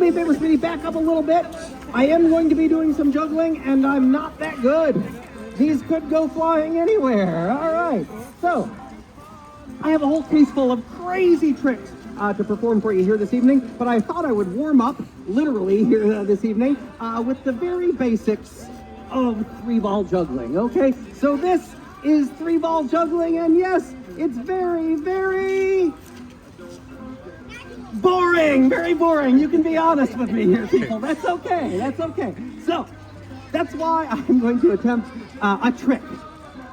me a favor, sweetie, back up a little bit. I am going to be doing some juggling, and I'm not that good. These could go flying anywhere. All right, so I have a whole case full of crazy tricks to perform for you here this evening, but I thought I would warm up, literally, here this evening with the very basics of three-ball juggling, okay? So this is three-ball juggling, and yes, it's very, very boring, very boring. You can be honest with me here, people. That's okay, that's okay. So, that's why I'm going to attempt a trick.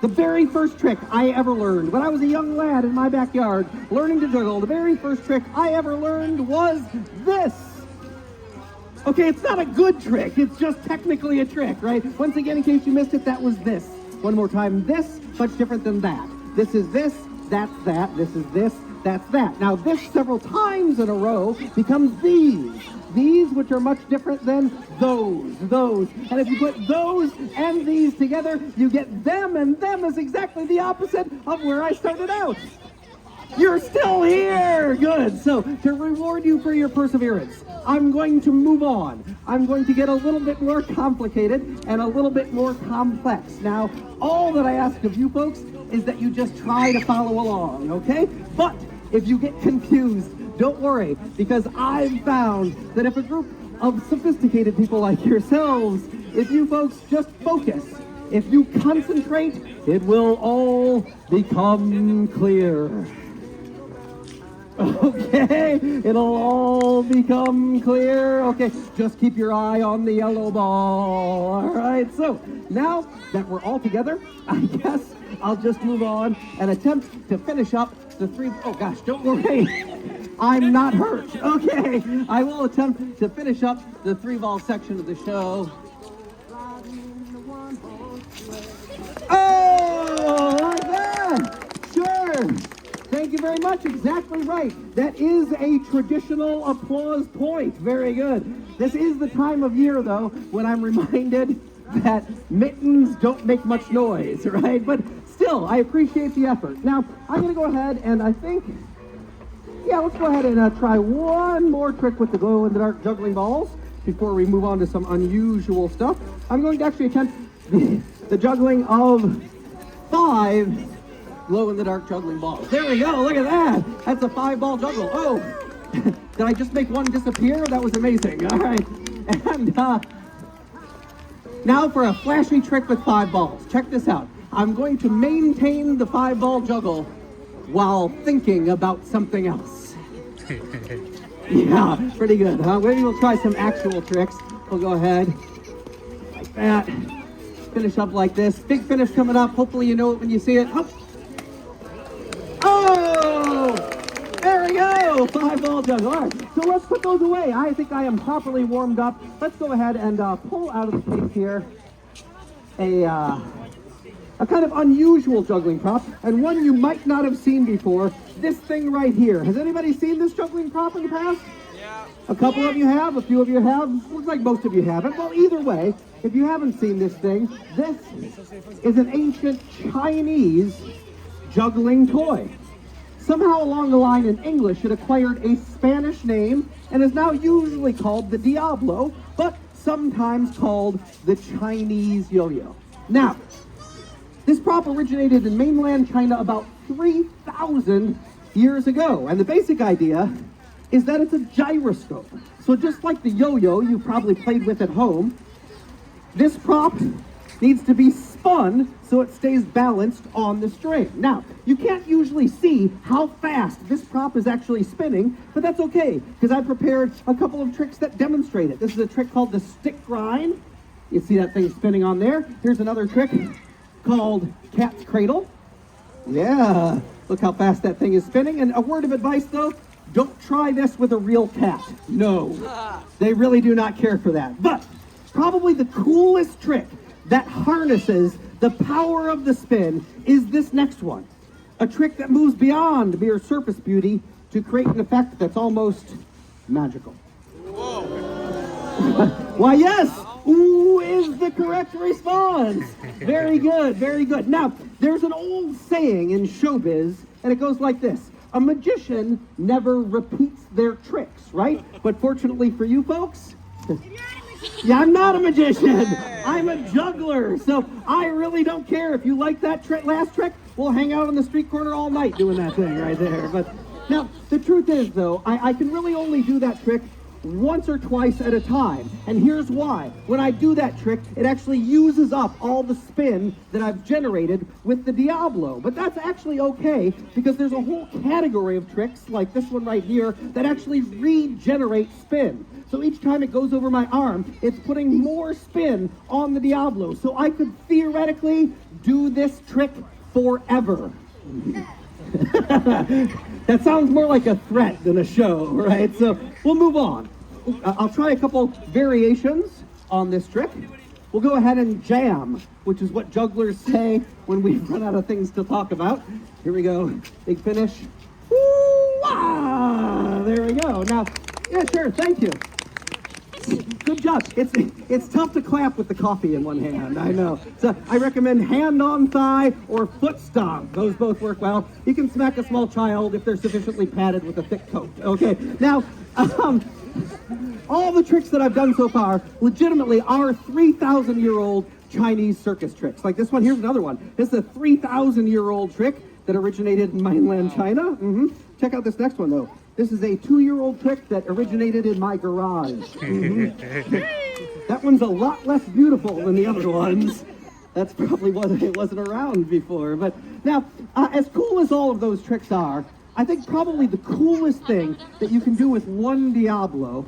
The very first trick I ever learned when I was a young lad in my backyard learning to juggle, the very first trick I ever learned was this. Okay, it's not a good trick, it's just technically a trick, right? Once again, in case you missed it, that was this. One more time, this, much different than that. This is this, that's that, this is this, that's that. Now this several times in a row becomes these. These, which are much different than those. And if you put those and these together, you get them, and them is exactly the opposite of where I started out. You're still here! Good. So, to reward you for your perseverance, I'm going to move on. I'm going to get a little bit more complicated and a little bit more complex. Now, all that I ask of you folks is that you just try to follow along, okay? But if you get confused, don't worry, because I've found that if a group of sophisticated people like yourselves, if you folks just focus, if you concentrate, it will all become clear. Okay, it'll all become clear. Okay, just keep your eye on the yellow ball. All right, so now that we're all together, I guess I'll just move on and attempt to finish up the three. Oh gosh, don't worry. I'm not hurt. Okay, I will attempt to finish up the three-ball section of the show. Oh, like that. Sure. Thank you very much. Exactly right. That is a traditional applause point. Very good. This is the time of year, though, when I'm reminded that mittens don't make much noise, right? But still, I appreciate the effort. Now, I'm going to go ahead and I think, let's go ahead and try one more trick with the glow-in-the-dark juggling balls before we move on to some unusual stuff. I'm going to actually attempt the juggling of 5 glow-in-the-dark juggling balls. There we go, look at that. That's a 5-ball juggle. Oh, did I just make one disappear? That was amazing. All right. And now for a flashy trick with 5 balls. Check this out. I'm going to maintain the 5-ball juggle while thinking about something else. Yeah, pretty good, huh? Maybe we'll try some actual tricks. We'll go ahead like that. Finish up like this. Big finish coming up. Hopefully you know it when you see it. Oh! There we go! 5-ball juggle. All right, so let's put those away. I think I am properly warmed up. Let's go ahead and pull out of the case here a kind of unusual juggling prop, and one you might not have seen before. This thing right here. Has anybody seen this juggling prop in the past? Yeah. A couple of you have, a few of you have. Looks like most of you haven't. Well, either way, if you haven't seen this thing, this is an ancient Chinese juggling toy. Somehow along the line in English, it acquired a Spanish name and is now usually called the Diablo, but sometimes called the Chinese yo-yo. Now, this prop originated in mainland China about 3,000 years ago, and the basic idea is that it's a gyroscope. So just like the yo-yo you probably played with at home, this prop needs to be spun so it stays balanced on the string. Now, you can't usually see how fast this prop is actually spinning, but that's okay, because I prepared a couple of tricks that demonstrate it. This is a trick called the stick grind. You see that thing spinning on there. Here's another trick called cat's cradle. Yeah, look how fast that thing is spinning. And a word of advice though, don't try this with a real cat. No, they really do not care for that. But probably the coolest trick that harnesses the power of the spin is this next one. A trick that moves beyond mere surface beauty to create an effect that's almost magical. Whoa. Why, yes, ooh is the correct response. Very good, very good. Now, there's an old saying in showbiz, and it goes like this. a magician never repeats their tricks, right? But fortunately for you folks, yeah, I'm not a magician. I'm a juggler. So I really don't care if you like that last trick. We'll hang out on the street corner all night doing that thing right there. But now, the truth is, though, I can really only do that trick once or twice at a time. And here's why. When I do that trick, it actually uses up all the spin that I've generated with the Diablo. But that's actually okay, because there's a whole category of tricks, like this one right here, that actually regenerate spin. So each time it goes over my arm, it's putting more spin on the Diablo. So I could theoretically do this trick forever. That sounds more like a threat than a show, right? So we'll move on. I'll try a couple variations on this trick. We'll go ahead and jam, which is what jugglers say when we run out of things to talk about. Here we go. Big finish. Woo-wah! There we go. Now, yeah, sure. Thank you. Good job. It's tough to clap with the coffee in one hand, I know. So I recommend hand on thigh or foot stomp. Those both work well. You can smack a small child if they're sufficiently padded with a thick coat. Okay, now, all the tricks that I've done so far legitimately are 3,000-year-old Chinese circus tricks. Like this one, here's another one. This is a 3,000-year-old trick that originated in mainland China. Check out this next one, though. This is a 2-year-old trick that originated in my garage. That one's a lot less beautiful than the other ones. That's probably why it wasn't around before. But now, as cool as all of those tricks are, I think probably the coolest thing that you can do with one Diablo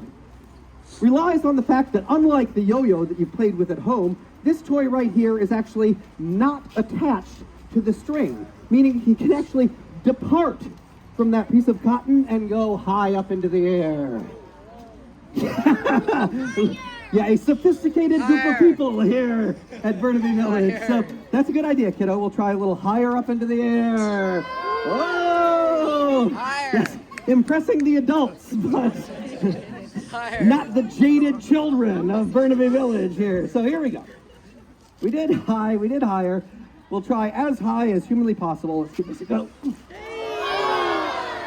relies on the fact that unlike the yo-yo that you've played with at home, this toy right here is actually not attached to the string, meaning he can actually depart from that piece of cotton and go high up into the air. Yeah, a sophisticated group of people here at Burnaby Village. So that's a good idea, kiddo. We'll try a little higher up into the air. Whoa! Yes, impressing the adults, but not the jaded children of Burnaby Village here. So here we go. We did high, we did higher. We'll try as high as humanly possible. Let's give this a go.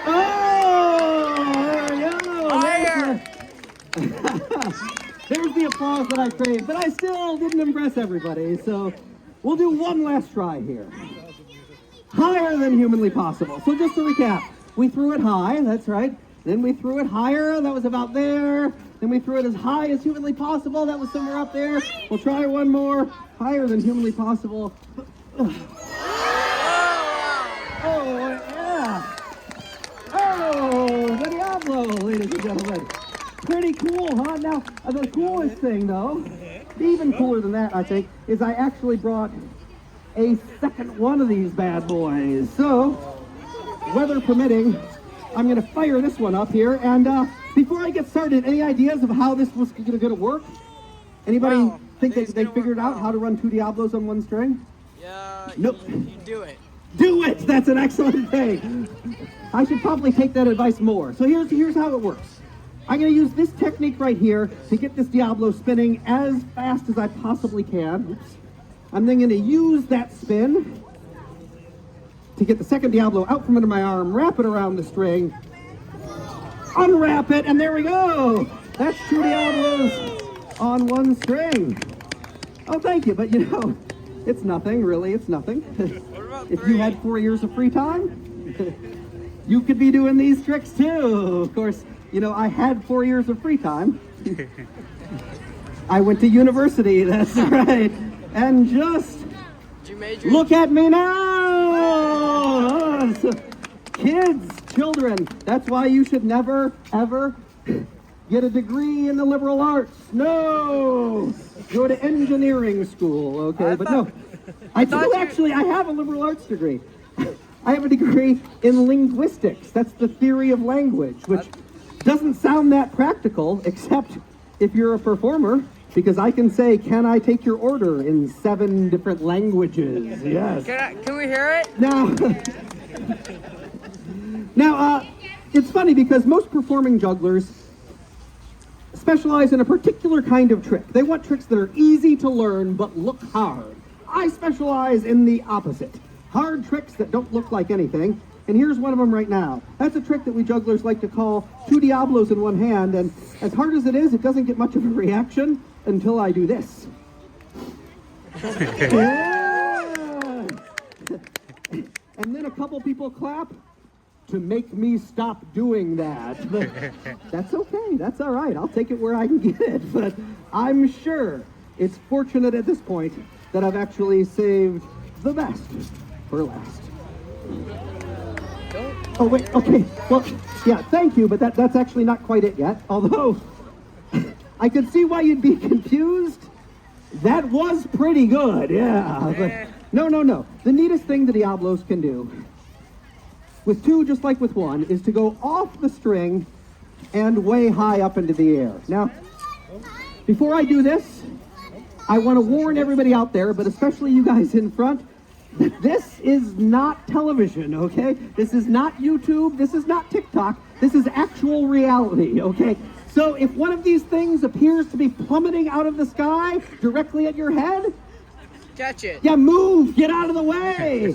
Oh, there we go. Higher. There's the applause that I craved, but I still didn't impress everybody, so we'll do one last try here. Higher than humanly possible. So just to recap, we threw it high, that's right. Then we threw it higher, that was about there. Then we threw it as high as humanly possible, that was somewhere up there. We'll try one more, higher than humanly possible. Oh, yeah. Oh, the Diablo, ladies and gentlemen. Pretty cool, huh? Now, the coolest thing, though, even cooler than that, I think, is I actually brought a second one of these bad boys. So, weather permitting, I'm going to fire this one up here. And before I get started, any ideas of how this was going to work? Anybody think they figured out how to run 2 Diablos on one string? Yeah, nope. You do it. Do it! That's an excellent thing. I should probably take that advice more. So here's how it works. I'm going to use this technique right here to get this Diablo spinning as fast as I possibly can. Oops. I'm then going to use that spin to get the second Diablo out from under my arm, wrap it around the string, unwrap it, and there we go! That's 2 Diablos on one string. Oh, thank you, but you know, it's nothing, really, it's nothing. If you had 4 years of free time, you could be doing these tricks too. Of course, you know, I had 4 years of free time. I went to university, that's right. And just look at me now! Kids, children, that's why you should never, ever get a degree in the liberal arts. No! Go to engineering school, okay? But no, I do actually, I have a liberal arts degree. I have a degree in linguistics. That's the theory of language, which doesn't sound that practical, except if you're a performer, because I can say, can I take your order in 7 different languages? Yes. Can we hear it? Now, it's funny because most performing jugglers specialize in a particular kind of trick. They want tricks that are easy to learn but look hard. I specialize in the opposite. Hard tricks that don't look like anything, and here's one of them right now. That's a trick that we jugglers like to call two Diablos in one hand, and as hard as it is, it doesn't get much of a reaction until I do this. Yeah! And then a couple people clap to make me stop doing that. But that's okay, that's all right. I'll take it where I can get it, but I'm sure it's fortunate at this point that I've actually saved the best for last. Oh wait, okay, well, yeah, thank you, but that's actually not quite it yet, although I could see why you'd be confused. That was pretty good, yeah. But no. The neatest thing the Diablos can do, with two just like with one, is to go off the string and way high up into the air. Now, before I do this, I want to warn everybody out there, but especially you guys in front, this is not television, okay? This is not YouTube, this is not TikTok, this is actual reality, okay? So if one of these things appears to be plummeting out of the sky directly at your head, catch it. yeah, move, get out of the way.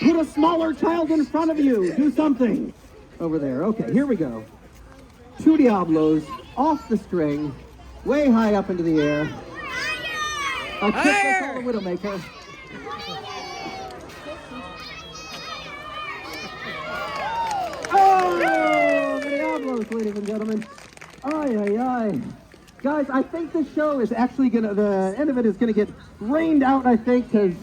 Put a smaller child in front of you, do something. Over there, okay, here we go. Two Diablos, off the string, way high up into the air. A trick they call the Widowmaker. Oh, Diablos, ladies and gentlemen. Ay. Guys, I think this show is actually the end of it is gonna get rained out, I think, because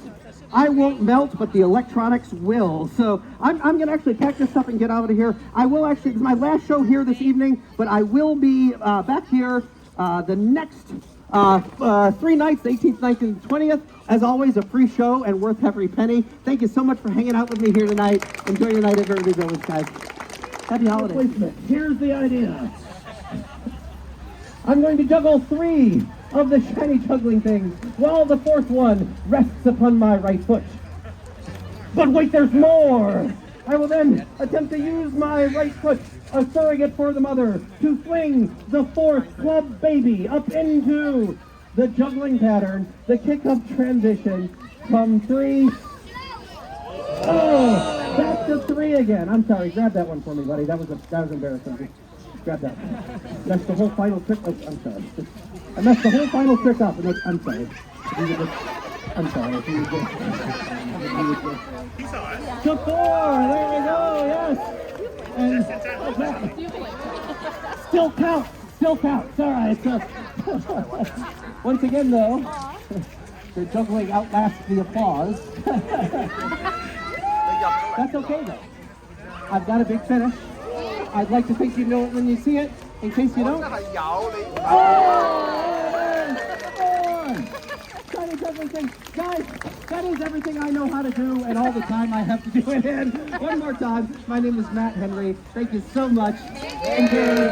I won't melt, but the electronics will. So I'm gonna actually pack this up and get out of here. I will actually, it's my last show here this evening, but I will be back here the next 3 nights, the 18th, 19th, and 20th. As always, a free show and worth every penny. Thank you so much for hanging out with me here tonight. Enjoy your night at Burnaby Village, guys. Happy holidays. Here's the idea. I'm going to juggle 3 of the shiny juggling things, while the 4th one rests upon my right foot. But wait, there's more! I will then attempt to use my right foot, a surrogate for the mother, to fling the 4th club baby up into the juggling pattern, the kick-up transition from 3. Oh, back to 3 again. I'm sorry, grab that one for me, buddy. That was embarrassing. Grab that one. That's the whole final trick. Oh, I'm sorry. I messed the whole final trick up. And I'm sorry. I'm sorry. To 4. There we go. Yes. And still count. Still counts. All right. Once again, though, the juggling outlasts the applause. That's okay, though. I've got a big finish. I'd like to think you know it when you see it. In case you don't. Shiny juggling thing. Guys, that is everything I know how to do and all the time I have to do it in. One more time. My name is Matt Henry. Thank you so much. Enjoy.